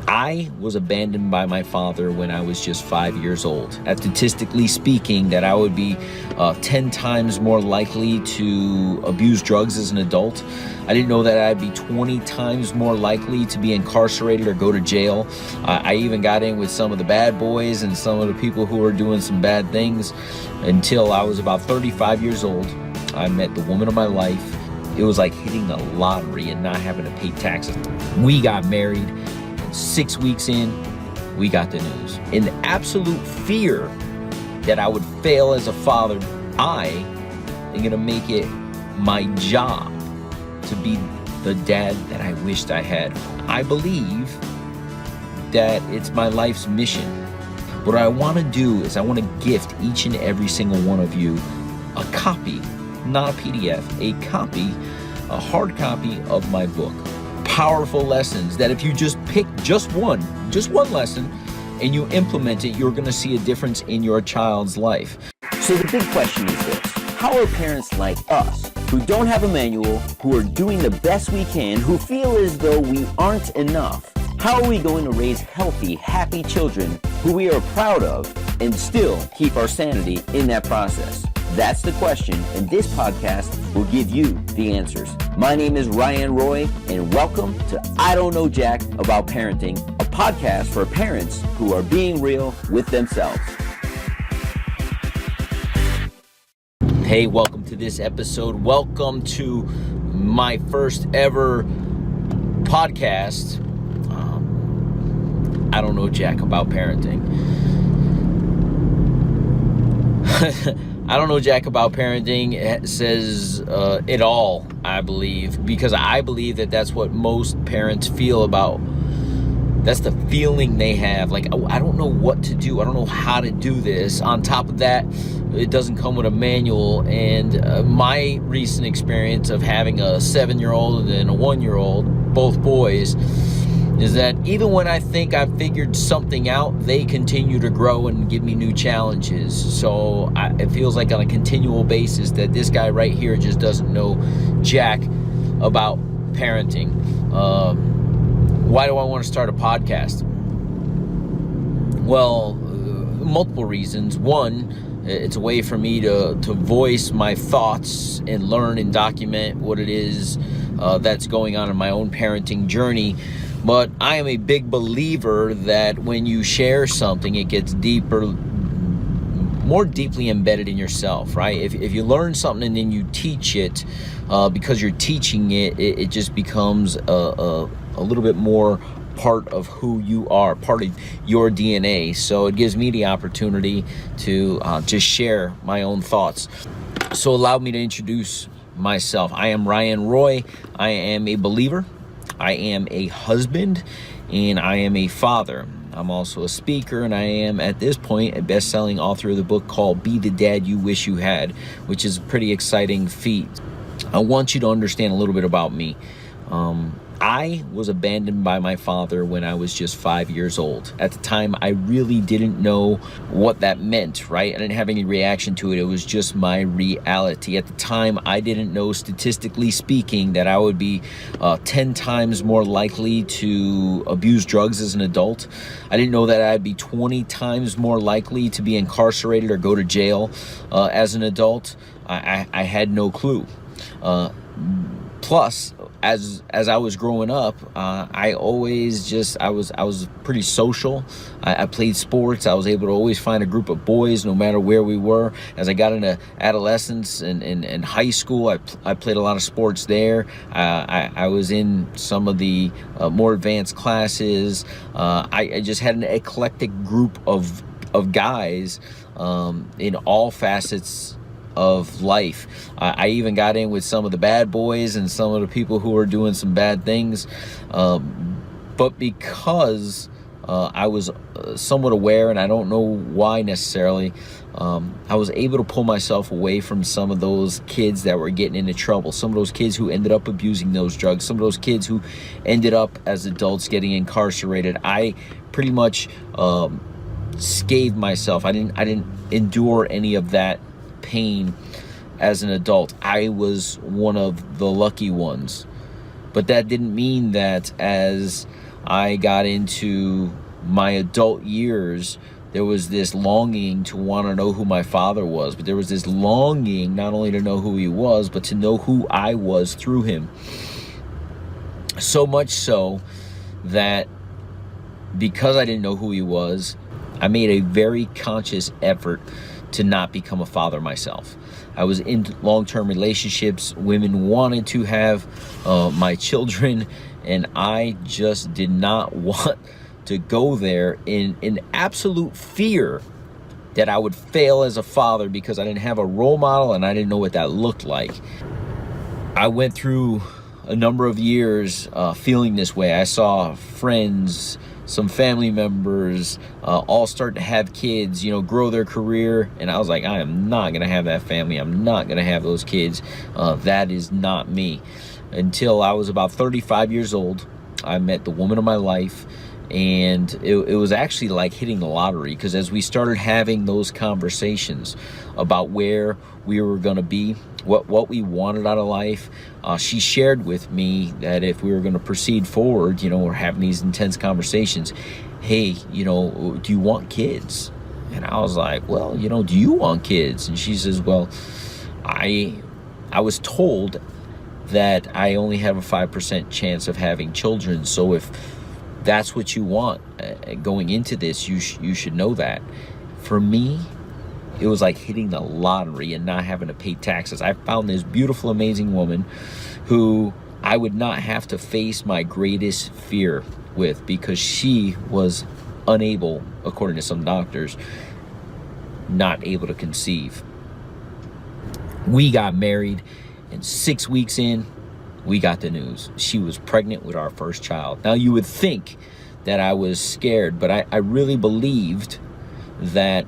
I was abandoned by my father when I was just 5 years old. Statistically speaking, that I would be 10 times more likely to abuse drugs as an adult. I didn't know that I'd be 20 times more likely to be incarcerated or go to jail. I even got in with some of the bad boys and some of the people who were doing some bad things until I was about 35 years old. I met the woman of my life. It was like hitting the lottery and not having to pay taxes. We got married. 6 weeks in, we got the news. In absolute fear that I would fail as a father, I am gonna make it my job to be the dad that I wished I had. I believe that it's my life's mission. What I wanna do is I wanna gift each and every single one of you a copy, not a PDF, a copy, a hard copy of my book. Powerful lessons that if you just pick just one lesson and you implement it, you're going to see a difference in your child's life. So the big question is this: how are parents like us, who don't have a manual, who are doing the best we can, who feel as though we aren't enough, how are we going to raise healthy, happy children who we are proud of and still keep our sanity in that process? That's the question, and this podcast will give you the answers. My name is Ryan Roy, and welcome to I Don't Know Jack About Parenting, a podcast for parents who are being real with themselves. Hey, welcome to this episode. Welcome to my first ever podcast. I Don't Know Jack About Parenting. I Don't Know Jack About Parenting says it all, I believe, because I believe that that's what most parents feel about. That's the feeling they have, like, oh, I don't know what to do. I don't know how to do this. On top of that, it doesn't come with a manual. And my recent experience of having a 7-year-old and a 1-year-old, both boys, is that even when I think I've figured something out, they continue to grow and give me new challenges. So it feels like on a continual basis that this guy right here just doesn't know jack about parenting. Why do I want to start a podcast? Well, multiple reasons. One, it's a way for me to voice my thoughts and learn and document what it is that's going on in my own parenting journey. But I am a big believer that when you share something, it gets more deeply embedded in yourself, right? If you learn something and then you teach it, because you're teaching it, it just becomes a little bit more part of who you are, part of your DNA. So it gives me the opportunity to just share my own thoughts. So allow me to introduce myself. I am Ryan Roy. I am a believer. I am a husband, and I am a father. I'm also a speaker, and I am, at this point, a best-selling author of the book called Be the Dad You Wish You Had, which is a pretty exciting feat. I want you to understand a little bit about me. I was abandoned by my father when I was just 5 years old. At the time, I really didn't know what that meant, right? I didn't have any reaction to it. It was just my reality. At the time, I didn't know, statistically speaking, that I would be 10 times more likely to abuse drugs as an adult. I didn't know that I'd be 20 times more likely to be incarcerated or go to jail as an adult. I had no clue. Plus, as I was growing up, I was pretty social. I played sports. I was able to always find a group of boys no matter where we were. As I got into adolescence and high school, I played a lot of sports there. I was in some of the more advanced classes. I just had an eclectic group of guys in all facets of life. I even got in with some of the bad boys and some of the people who were doing some bad things. But because I was somewhat aware, and I don't know why necessarily, I was able to pull myself away from some of those kids that were getting into trouble, some of those kids who ended up abusing those drugs, some of those kids who ended up as adults getting incarcerated. I pretty much scathed myself. I didn't endure any of that pain as an adult. I was one of the lucky ones. But that didn't mean that as I got into my adult years, there was this longing to want to know who my father was, but there was this longing not only to know who he was, but to know who I was through him. So much so that because I didn't know who he was, I made a very conscious effort to not become a father myself. I was in long-term relationships. Women wanted to have my children, and I just did not want to go there in absolute fear that I would fail as a father because I didn't have a role model and I didn't know what that looked like. I went through a number of years feeling this way. I saw friends, some family members all start to have kids, grow their career. And I was like, I am not going to have that family. I'm not going to have those kids. That is not me. Until I was about 35 years old, I met the woman of my life. And it was actually like hitting the lottery, because as we started having those conversations about where we were going to be, what we wanted out of life, she shared with me that if we were going to proceed forward, we're having these intense conversations. Hey, do you want kids? And I was like, well, do you want kids? And she says, well, I was told that I only have a 5% chance of having children. So if that's what you want going into this, you should know that. For me, it was like hitting the lottery and not having to pay taxes. I found this beautiful, amazing woman who I would not have to face my greatest fear with, because she was unable, according to some doctors, not able to conceive. We got married, and 6 weeks in, we got the news. She was pregnant with our first child. Now, you would think that I was scared, but I really believed that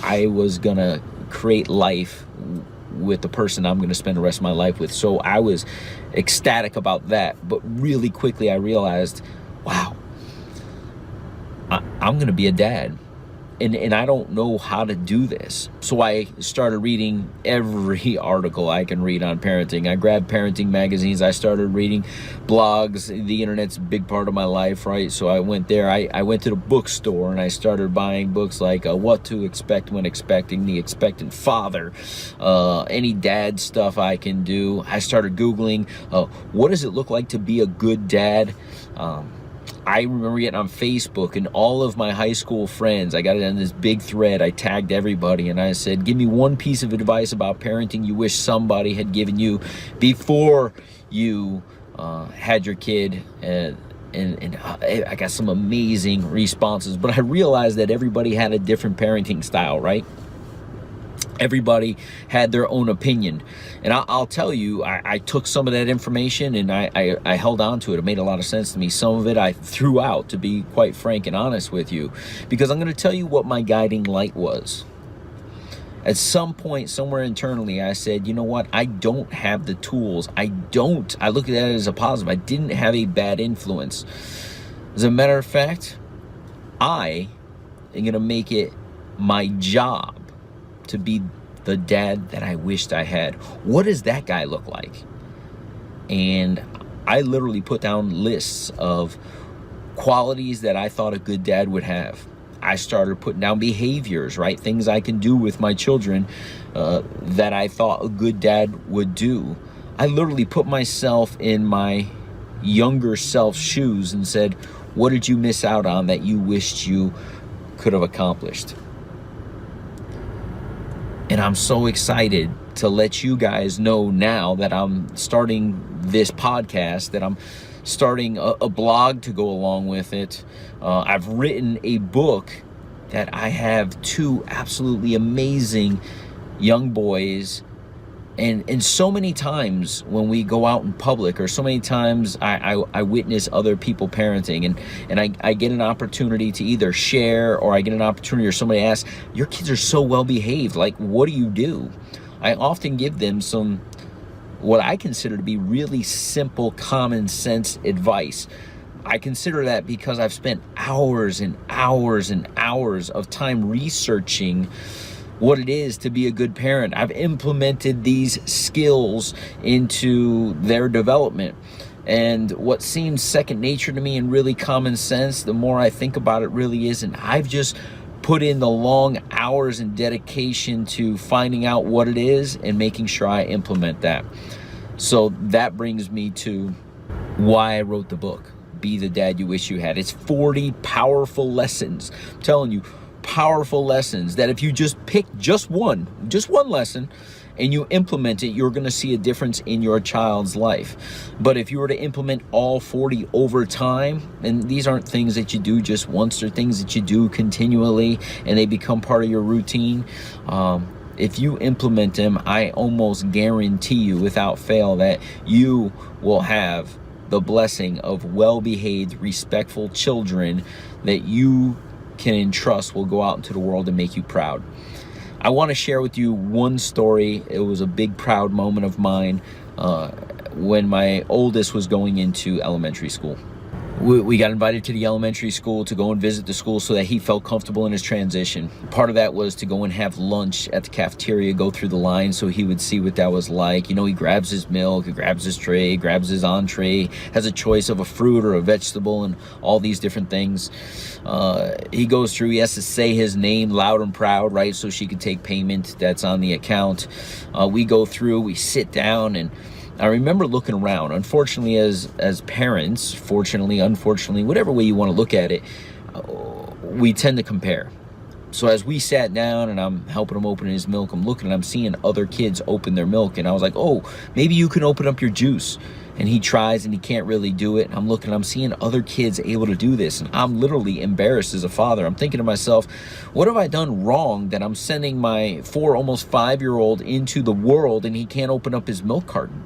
I was going to create life with the person I'm going to spend the rest of my life with. So I was ecstatic about that. But really quickly, I realized, wow, I'm going to be a dad. And I don't know how to do this. So I started reading every article I can read on parenting. I grabbed parenting magazines. I started reading blogs. The internet's a big part of my life, right? So I went there. I went to the bookstore and I started buying books like What to Expect When Expecting, The Expectant Father, any dad stuff I can do. I started Googling, what does it look like to be a good dad? I remember getting on Facebook, and all of my high school friends, I got it on this big thread. I tagged everybody and I said, give me one piece of advice about parenting you wish somebody had given you before you had your kid. And I got some amazing responses, but I realized that everybody had a different parenting style, right? Everybody had their own opinion. And I'll tell you, I took some of that information and I held on to it. It made a lot of sense to me. Some of it I threw out, to be quite frank and honest with you, because I'm going to tell you what my guiding light was. At some point, somewhere internally, I said, you know what? I don't have the tools. I look at that as a positive. I didn't have a bad influence. As a matter of fact, I am going to make it my job to be the dad that I wished I had. What does that guy look like? And I literally put down lists of qualities that I thought a good dad would have. I started putting down behaviors, right? Things I can do with my children that I thought a good dad would do. I literally put myself in my younger self's shoes and said, what did you miss out on that you wished you could have accomplished? And I'm so excited to let you guys know now that I'm starting this podcast, that I'm starting a blog to go along with it. I've written a book that I have two absolutely amazing young boys. And so many times when we go out in public, or so many times I witness other people parenting, and I get an opportunity to either share, or I get an opportunity, or somebody asks, your kids are so well behaved, like, what do you do? I often give them some, what I consider to be really simple, common sense advice. I consider that because I've spent hours and hours and hours of time researching what it is to be a good parent. I've implemented these skills into their development. And what seems second nature to me and really common sense, the more I think about it, really isn't. I've just put in the long hours and dedication to finding out what it is and making sure I implement that. So that brings me to why I wrote the book, Be the Dad You Wish You Had. It's 40 powerful lessons. I'm telling you, powerful lessons that if you just pick just one lesson and you implement it, you're going to see a difference in your child's life. But if you were to implement all 40 over time, and these aren't things that you do just once, they're things that you do continually and they become part of your routine. If you implement them, I almost guarantee you without fail that you will have the blessing of well-behaved, respectful children that you can entrust will go out into the world and make you proud. I want to share with you one story. It was a big, proud moment of mine when my oldest was going into elementary school. We got invited to the elementary school to go and visit the school so that he felt comfortable in his transition. Part of that was to go and have lunch at the cafeteria, go through the line so he would see what that was like. You know, he grabs his milk, he grabs his tray, grabs his entree, has a choice of a fruit or a vegetable and all these different things. He goes through, he has to say his name loud and proud, right, so she could take payment that's on the account. We go through, we sit down, and I remember looking around. Unfortunately, as parents, fortunately, unfortunately, whatever way you want to look at it, we tend to compare. So as we sat down and I'm helping him open his milk, I'm looking and I'm seeing other kids open their milk. And I was like, oh, maybe you can open up your juice. And he tries and he can't really do it. And I'm looking, I'm seeing other kids able to do this. And I'm literally embarrassed as a father. I'm thinking to myself, what have I done wrong that I'm sending my 4, almost 5-year-old into the world and he can't open up his milk carton?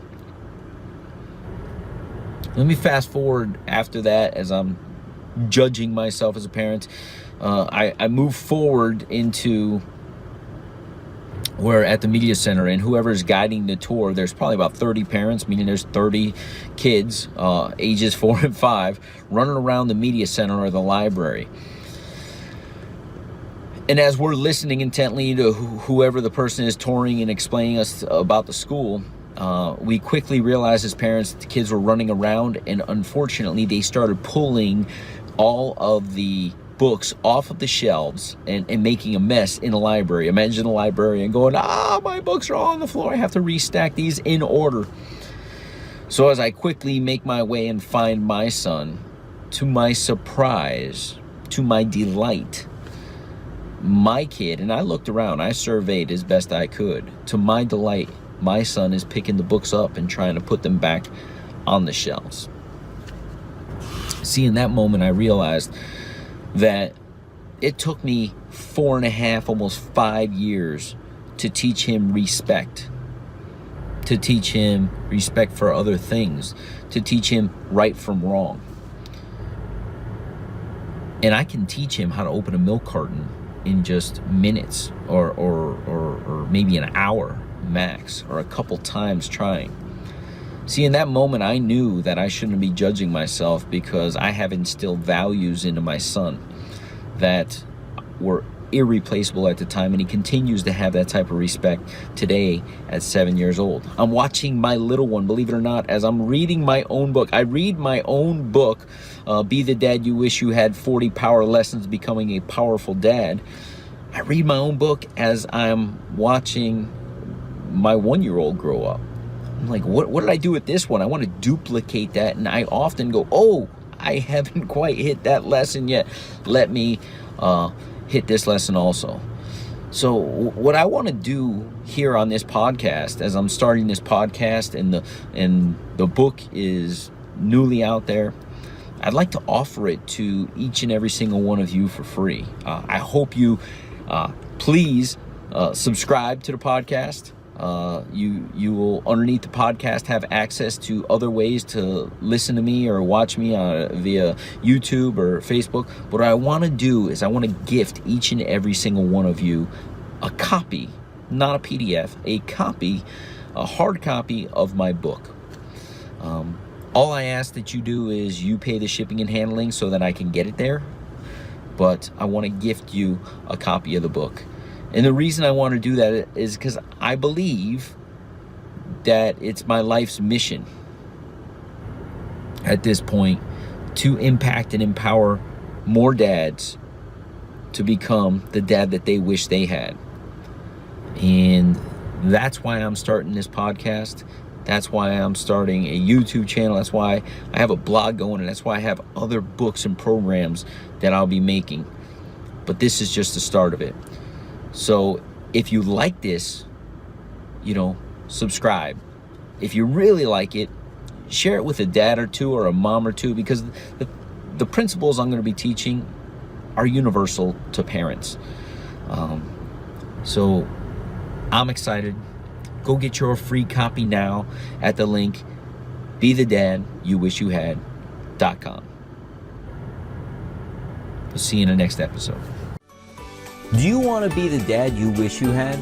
Let me fast forward after that as I'm judging myself as a parent. I move forward into where at the media center, and whoever's guiding the tour, there's probably about 30 parents, meaning there's 30 kids, ages 4 and 5, running around the media center or the library. And as we're listening intently to whoever the person is touring and explaining us about the school, we quickly realized as parents that the kids were running around, and unfortunately they started pulling all of the books off of the shelves and making a mess in a library. Imagine a librarian going, my books are all on the floor. I have to restack these in order. So as I quickly make my way and find my son, to my surprise, to my delight, my kid, and I looked around, I surveyed as best I could. To my delight, my son is picking the books up and trying to put them back on the shelves. See, in that moment, I realized that it took me 4.5, almost 5 years to teach him respect, to teach him respect for other things, to teach him right from wrong. And I can teach him how to open a milk carton in just minutes or maybe an hour max, or a couple times trying. See, in that moment, I knew that I shouldn't be judging myself because I have instilled values into my son that were irreplaceable at the time, and he continues to have that type of respect today at 7 years old. I'm watching my little one, believe it or not, as I'm reading my own book. I read my own book, Be the Dad You Wish You Had, 40 Power Lessons Becoming a Powerful Dad. I read my own book as I'm watching my 1-year-old grow up. I'm like, what did I do with this one? I want to duplicate that. And I often go, oh, I haven't quite hit that lesson yet. Let me hit this lesson also. So what I want to do here on this podcast, as I'm starting this podcast and the book is newly out there, I'd like to offer it to each and every single one of you for free. I hope you please subscribe to the podcast. You will, underneath the podcast, have access to other ways to listen to me or watch me via YouTube or Facebook. But what I want to do is I want to gift each and every single one of you a copy, not a PDF, a copy, a hard copy of my book. All I ask that you do is you pay the shipping and handling so that I can get it there. But I want to gift you a copy of the book. And the reason I want to do that is because I believe that it's my life's mission at this point to impact and empower more dads to become the dad that they wish they had. And that's why I'm starting this podcast. That's why I'm starting a YouTube channel. That's why I have a blog going, and that's why I have other books and programs that I'll be making. But this is just the start of it. So if you like this, subscribe. If you really like it, share it with a dad or two or a mom or two, because the principles I'm going to be teaching are universal to parents. So I'm excited. Go get your free copy now at the link BeTheDadYouWishYouHad.com. We'll see you in the next episode. Do you want to be the dad you wish you had?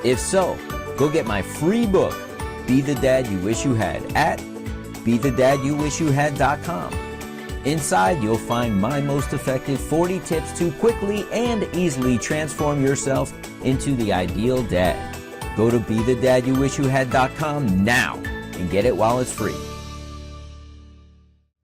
If so, go get my free book, Be the Dad You Wish You Had, at BeTheDadYouWishYouHad.com. Inside, you'll find my most effective 40 tips to quickly and easily transform yourself into the ideal dad. Go to BeTheDadYouWishYouHad.com now and get it while it's free.